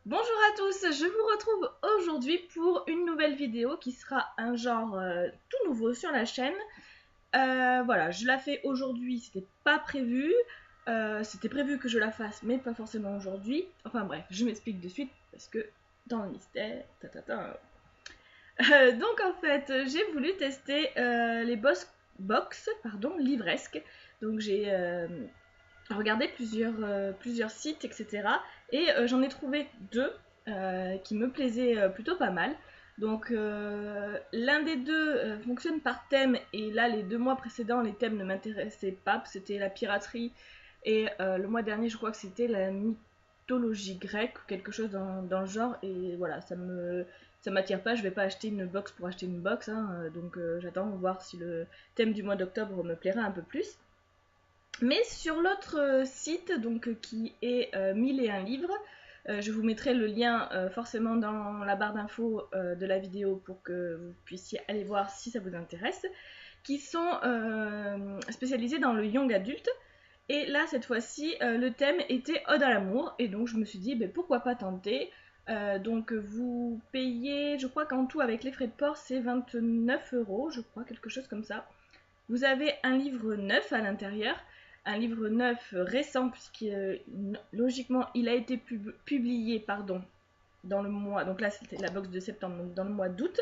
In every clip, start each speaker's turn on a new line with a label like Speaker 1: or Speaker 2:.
Speaker 1: Bonjour à tous, je vous retrouve aujourd'hui pour une nouvelle vidéo qui sera un genre tout nouveau sur la chaîne. Voilà, je la fais aujourd'hui, c'était pas prévu. C'était prévu que je la fasse, mais pas forcément aujourd'hui. Enfin bref, je m'explique de suite parce que dans le mystère, donc en fait, j'ai voulu tester les box livresques. Donc j'ai regardé plusieurs sites, etc. Et j'en ai trouvé deux qui me plaisaient plutôt pas mal. Donc l'un des deux fonctionne par thème et là les 2 mois précédents les thèmes ne m'intéressaient pas, c'était la piraterie et le mois dernier je crois que c'était la mythologie grecque ou quelque chose dans le genre et voilà ça m'attire pas, je vais pas acheter une box pour acheter une box hein, donc j'attends voir si le thème du mois d'octobre me plaira un peu plus. Mais sur l'autre site, donc qui est 1001 livres, je vous mettrai le lien forcément dans la barre d'infos de la vidéo pour que vous puissiez aller voir si ça vous intéresse, qui sont spécialisés dans le young adulte. Et là, cette fois-ci, le thème était Ode à l'amour, et donc je me suis dit, ben, pourquoi pas tenter. Donc vous payez, je crois qu'en tout avec les frais de port, c'est 29 €, je crois, quelque chose comme ça. Vous avez un livre neuf à l'intérieur, un livre neuf récent, puisque logiquement il a été publié dans le mois, donc là c'était la box de septembre, donc dans le mois d'août,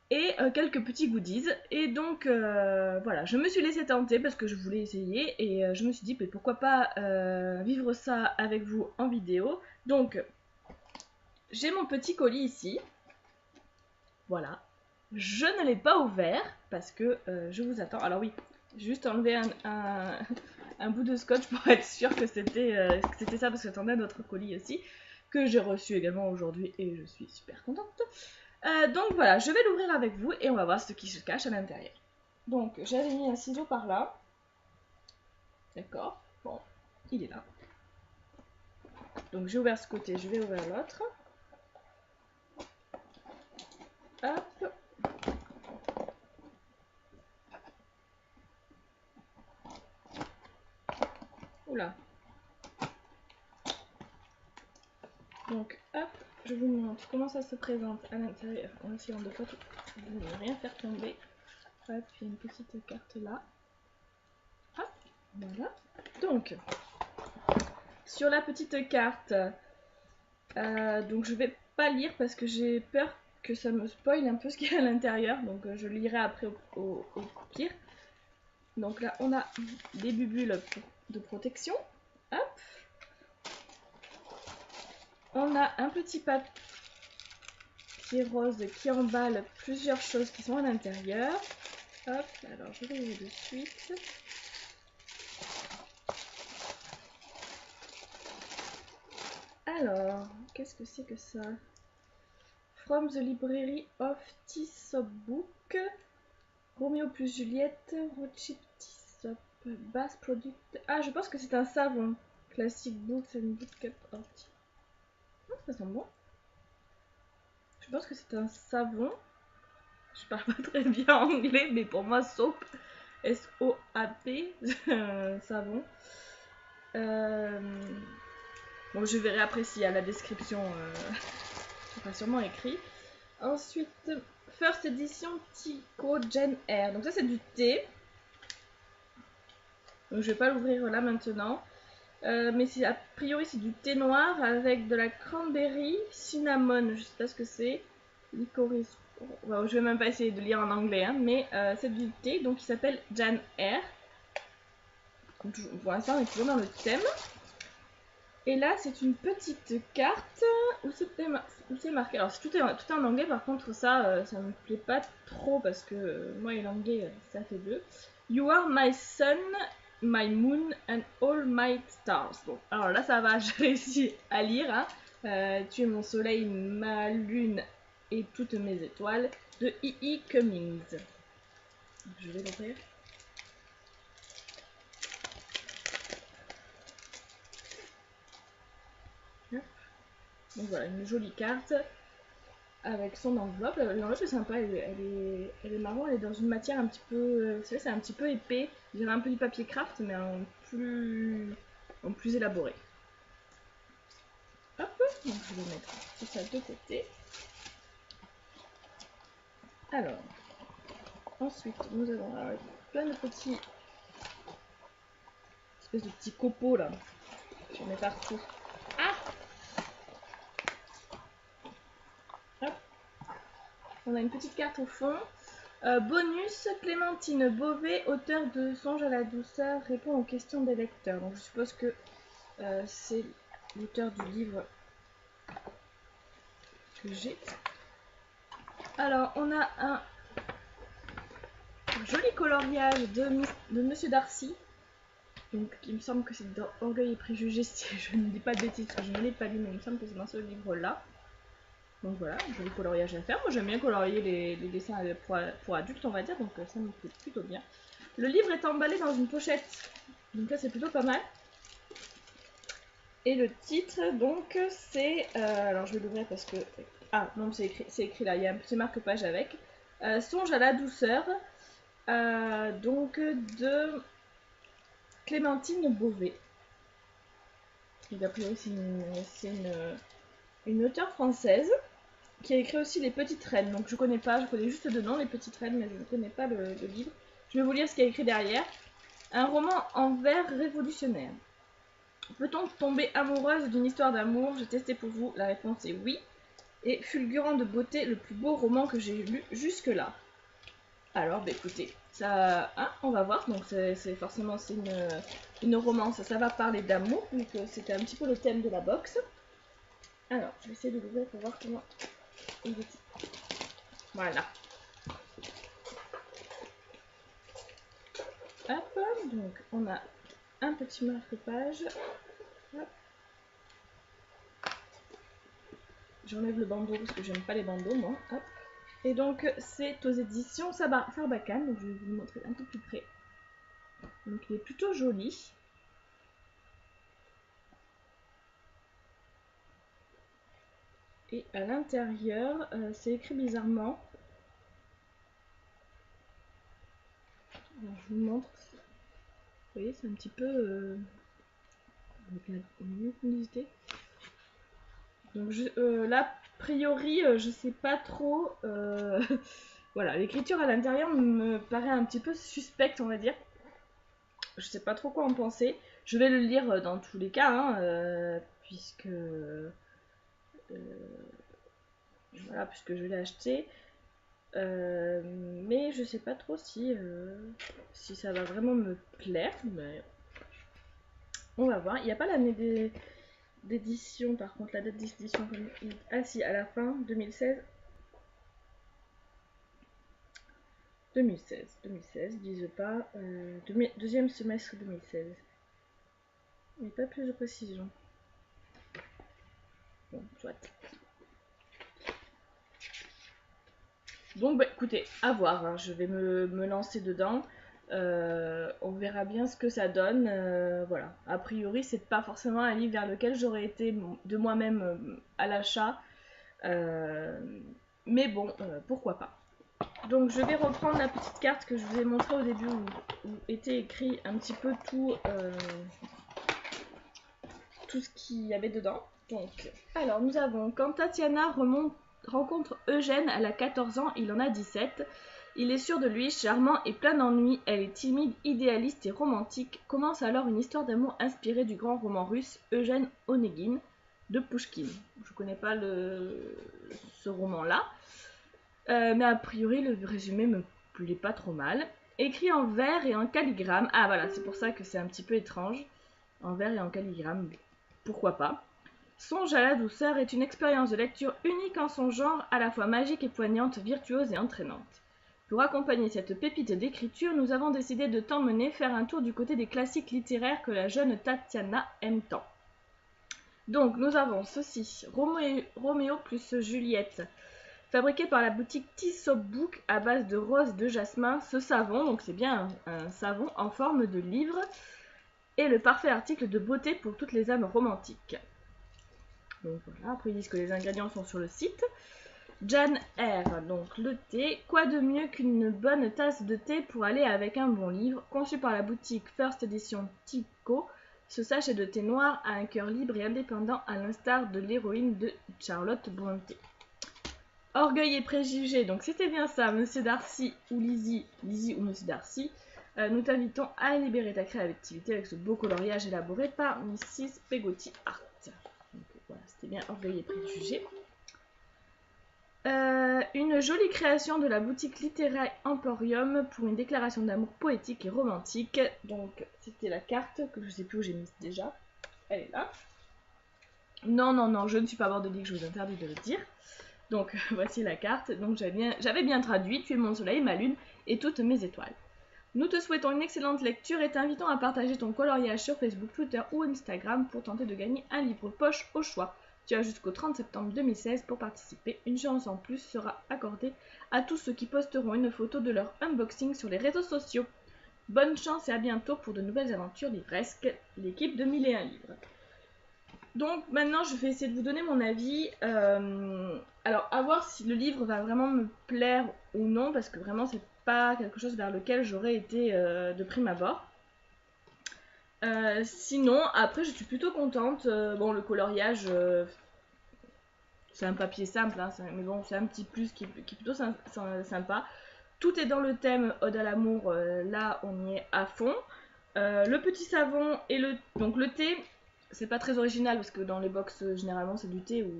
Speaker 1: et quelques petits goodies. Et donc voilà, je me suis laissée tenter parce que je voulais essayer, et je me suis dit, mais pourquoi pas vivre ça avec vous en vidéo. Donc j'ai mon petit colis ici, voilà. Je ne l'ai pas ouvert parce que je vous attends. Alors oui, juste enlever un bout de scotch pour être sûr que c'était ça, parce que j'attendais notre colis aussi, que j'ai reçu également aujourd'hui et je suis super contente. Donc voilà, je vais l'ouvrir avec vous et on va voir ce qui se cache à l'intérieur. Donc j'avais mis un ciseau par là. D'accord, bon, il est là. Donc j'ai ouvert ce côté, je vais ouvrir l'autre. Hop. Oula. Donc hop, je vous montre comment ça se présente à l'intérieur en essayant de ne rien faire tomber. Hop, il y a une petite carte là. Hop, voilà. Donc, sur la petite carte, donc je vais pas lire parce que j'ai peur que ça me spoil un peu ce qu'il y a à l'intérieur. Donc je lirai après au pire. Donc là, on a des bubules de protection. Hop. On a un petit papier rose qui emballe plusieurs choses qui sont à l'intérieur. Hop, alors je vais ouvrir de suite. Alors, qu'est-ce que c'est que ça? From the Library of Tisop Romeo plus Juliette, Rothschild Tisop, Bass Product. Ah, je pense que c'est un savon. Classic Books and Bootcap Horty. Oh, ça sent bon. Je pense que c'est un savon. Je parle pas très bien anglais, mais pour moi, soap. S-O-A-P. Savon. Bon, je verrai après s'il y a la description. Ça sera sûrement écrit. Ensuite, First Edition Tico Gen Air. Donc ça c'est du thé. Donc je vais pas l'ouvrir là maintenant. Mais a priori c'est du thé noir avec de la cranberry, cinnamon, je sais pas ce que c'est, licorice. Bon, je vais même pas essayer de lire en anglais, hein, mais c'est du thé donc il s'appelle Jan Air. Pour l'instant on est toujours dans le thème. Et là, c'est une petite carte où c'est marqué. Alors, tout est en anglais, par contre, ça me plaît pas trop parce que moi et l'anglais, ça fait bleu. You are my sun, my moon and all my stars. Bon, alors là, ça va, j'ai réussi à lire. Hein. Tu es mon soleil, ma lune et toutes mes étoiles de E.E. Cummings. Je vais l'ouvrir. Donc voilà, une jolie carte avec son enveloppe. L'enveloppe est sympa, elle est marron, elle est dans une matière un petit peu. Vous savez, c'est un petit peu épais. Je dirais un peu du papier craft, mais en plus élaboré. Hop. Donc je vais mettre tout ça de côté. Alors, ensuite nous avons plein de petits espèces de petits copeaux là. J'en ai partout. Ah! Hop. On a une petite carte au fond. Bonus, Clémentine Beauvais, auteur de Songe à la douceur, répond aux questions des lecteurs. Donc je suppose que c'est l'auteur du livre que j'ai. Alors on a un joli coloriage de Monsieur Darcy. Donc il me semble que c'est dans Orgueil et Préjugés, si je ne dis pas de bêtises, parce que je ne l'ai pas lu, mais il me semble que c'est dans ce livre-là. Donc voilà, joli coloriage à faire. Moi j'aime bien colorier les dessins pour adultes, on va dire, donc ça me plaît plutôt bien. Le livre est emballé dans une pochette, donc là c'est plutôt pas mal. Et le titre, donc, c'est... alors je vais l'ouvrir parce que... Ah non, c'est écrit là, il y a un petit marque-page avec. Songe à la douceur, donc de Clémentine Beauvais. Et a priori c'est une auteure française qui a écrit aussi Les Petites Reines. Donc je connais pas, je connais juste de nom Les Petites Reines, mais je ne connais pas le livre. Je vais vous lire ce qu'il y a écrit derrière. Un roman en vers révolutionnaire. Peut-on tomber amoureuse d'une histoire d'amour? J'ai testé pour vous, la réponse est oui. Et fulgurant de beauté, le plus beau roman que j'ai lu jusque-là. Alors, bah écoutez, ça, hein, on va voir. Donc c'est forcément une romance, ça va parler d'amour, donc c'était un petit peu le thème de la box. Alors, je vais essayer de l'ouvrir pour voir comment il est. Voilà. Hop, donc on a un petit marque-page. J'enlève le bandeau parce que j'aime pas les bandeaux, moi. Hop. Et donc, c'est aux éditions Sarbacane. Donc, je vais vous le montrer un peu plus près. Donc, il est plutôt joli. Et à l'intérieur, c'est écrit bizarrement. Alors, je vous montre. Vous voyez, c'est un petit peu... avec une publicité. Donc, là, a priori, je sais pas trop... voilà, l'écriture à l'intérieur me paraît un petit peu suspecte, on va dire. Je sais pas trop quoi en penser. Je vais le lire dans tous les cas, hein, puisque puisque je l'ai acheté. Mais je sais pas trop si ça va vraiment me plaire. Mais on va voir. Il n'y a pas l'année d'édition, par contre, la date d'édition. Ah si, à la fin, 2016. 2016, disent pas. Deuxième semestre 2016. Mais pas plus de précision. Bon, soit. Donc, bah, écoutez, à voir. Hein. Je vais me lancer dedans. On verra bien ce que ça donne. Voilà. A priori, c'est pas forcément un livre vers lequel j'aurais été de moi-même à l'achat. Mais bon, pourquoi pas. Donc, je vais reprendre la petite carte que je vous ai montrée au début où était écrit un petit peu tout ce qu'il y avait dedans. Donc, alors, nous avons quand Tatiana rencontre Eugène, elle a 14 ans, il en a 17. Il est sûr de lui, charmant et plein d'ennuis. Elle est timide, idéaliste et romantique. Commence alors une histoire d'amour inspirée du grand roman russe Eugène Onegin de Pouchkine. Je connais pas ce roman-là, mais a priori le résumé me plaît pas trop mal. Écrit en vers et en calligramme. Ah voilà, c'est pour ça que c'est un petit peu étrange. En vers et en calligramme, pourquoi pas. Songe à la douceur est une expérience de lecture unique en son genre, à la fois magique et poignante, virtuose et entraînante. Pour accompagner cette pépite d'écriture, nous avons décidé de t'emmener faire un tour du côté des classiques littéraires que la jeune Tatiana aime tant. Donc nous avons ceci, Roméo plus Juliette, fabriqué par la boutique Tea Soap Book à base de rose et de jasmin. Ce savon, donc c'est bien un savon en forme de livre, est le parfait article de beauté pour toutes les âmes romantiques. Donc voilà, après ils disent que les ingrédients sont sur le site. Jan R, donc le thé. Quoi de mieux qu'une bonne tasse de thé pour aller avec un bon livre? Conçu par la boutique First Edition Tico, Ce sachet de thé noir a un cœur libre et indépendant à l'instar de l'héroïne de Charlotte Brontë. Orgueil et préjugés, donc c'était bien ça, Monsieur Darcy ou Lizzie ou Monsieur Darcy. Nous t'invitons à libérer ta créativité avec ce beau coloriage élaboré par Mrs. Peggotty Art. Donc voilà, c'était bien Orgueil et préjugés. Une jolie création de la boutique littéraire Emporium pour une déclaration d'amour poétique et romantique. Donc c'était la carte que je ne sais plus où j'ai mise déjà. Elle est là. Non, je ne suis pas bordélique, je vous interdis de le dire. Donc voici la carte. Donc j'avais bien traduit. Tu es mon soleil, ma lune et toutes mes étoiles. Nous te souhaitons une excellente lecture et t'invitons à partager ton coloriage sur Facebook, Twitter ou Instagram pour tenter de gagner un livre poche au choix. Tu as jusqu'au 30 septembre 2016 pour participer. Une chance en plus sera accordée à tous ceux qui posteront une photo de leur unboxing sur les réseaux sociaux. Bonne chance et à bientôt pour de nouvelles aventures livresques, l'équipe de 1001 livres. Donc maintenant je vais essayer de vous donner mon avis. Alors à voir si le livre va vraiment me plaire ou non, parce que vraiment c'est pas quelque chose vers lequel j'aurais été de prime abord. Sinon, après, je suis plutôt contente. Bon, le coloriage, c'est un papier simple, hein, mais bon, c'est un petit plus qui est plutôt sympa. Tout est dans le thème Ode à l'amour, là, on y est à fond. Le petit savon et donc le thé, c'est pas très original parce que dans les box, généralement, c'est du thé ou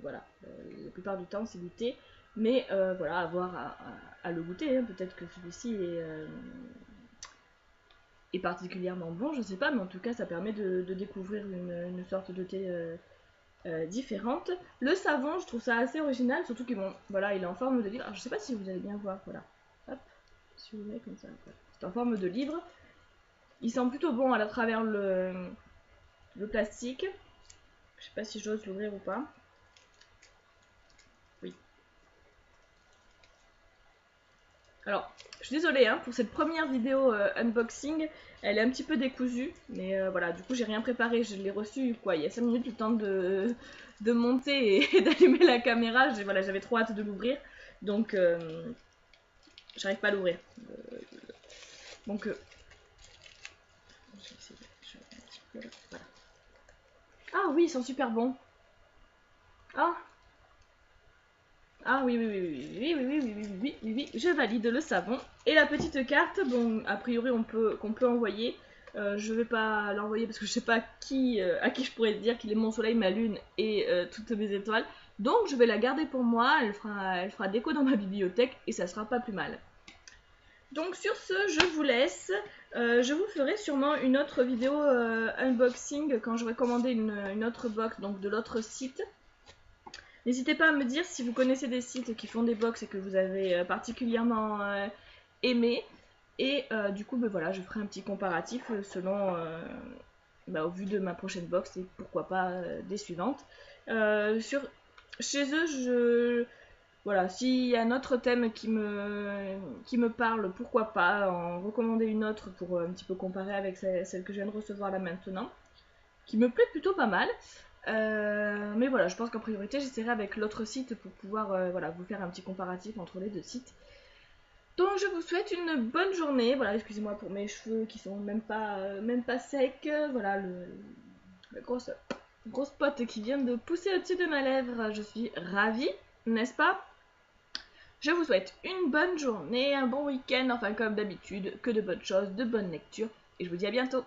Speaker 1: voilà, la plupart du temps, c'est du thé. Mais voilà, avoir à le goûter, hein. Peut-être que celui-ci est particulièrement bon, je sais pas, mais en tout cas ça permet de découvrir une sorte de thé différente. Le savon, je trouve ça assez original, surtout qu'il voilà, il est en forme de livre. Alors je sais pas si vous allez bien voir, voilà. Hop, si vous voyez comme ça, c'est en forme de livre. Il sent plutôt bon à travers le plastique. Je sais pas si j'ose l'ouvrir ou pas. Oui. Alors, je suis désolée hein, pour cette première vidéo unboxing, elle est un petit peu décousue, mais voilà, du coup j'ai rien préparé, je l'ai reçu quoi, il y a 5 minutes le temps de monter et d'allumer la caméra, voilà, j'avais trop hâte de l'ouvrir, donc j'arrive pas à l'ouvrir. Donc, je vais essayer un petit peu là, voilà. Ah oui, ils sont super bons. Ah oui, oui, je valide le savon. Et la petite carte, bon, a priori qu'on peut envoyer. Je vais pas l'envoyer parce que je sais pas à qui je pourrais dire qu'il est mon soleil, ma lune et toutes mes étoiles. Donc je vais la garder pour moi, elle fera déco dans ma bibliothèque et ça sera pas plus mal. Donc sur ce, je vous laisse. Je vous ferai sûrement une autre vidéo unboxing quand j'aurai commandé une autre box, donc de l'autre site. N'hésitez pas à me dire si vous connaissez des sites qui font des box et que vous avez particulièrement aimé. Et du coup, voilà, je ferai un petit comparatif selon, au vu de ma prochaine box et pourquoi pas des suivantes. Chez eux, voilà, s'il y a un autre thème qui me parle, pourquoi pas en recommander une autre pour un petit peu comparer avec celle que je viens de recevoir là maintenant, qui me plaît plutôt pas mal. Mais voilà, je pense qu'en priorité j'essaierai avec l'autre site pour pouvoir voilà, vous faire un petit comparatif entre les deux sites. Donc je vous souhaite une bonne journée. Voilà, excusez-moi pour mes cheveux qui sont même pas secs. Voilà, le grosse pote qui vient de pousser au-dessus de ma lèvre. Je suis ravie, n'est-ce pas? Je vous souhaite une bonne journée, un bon week-end, enfin comme d'habitude, que de bonnes choses, de bonnes lectures. Et je vous dis à bientôt.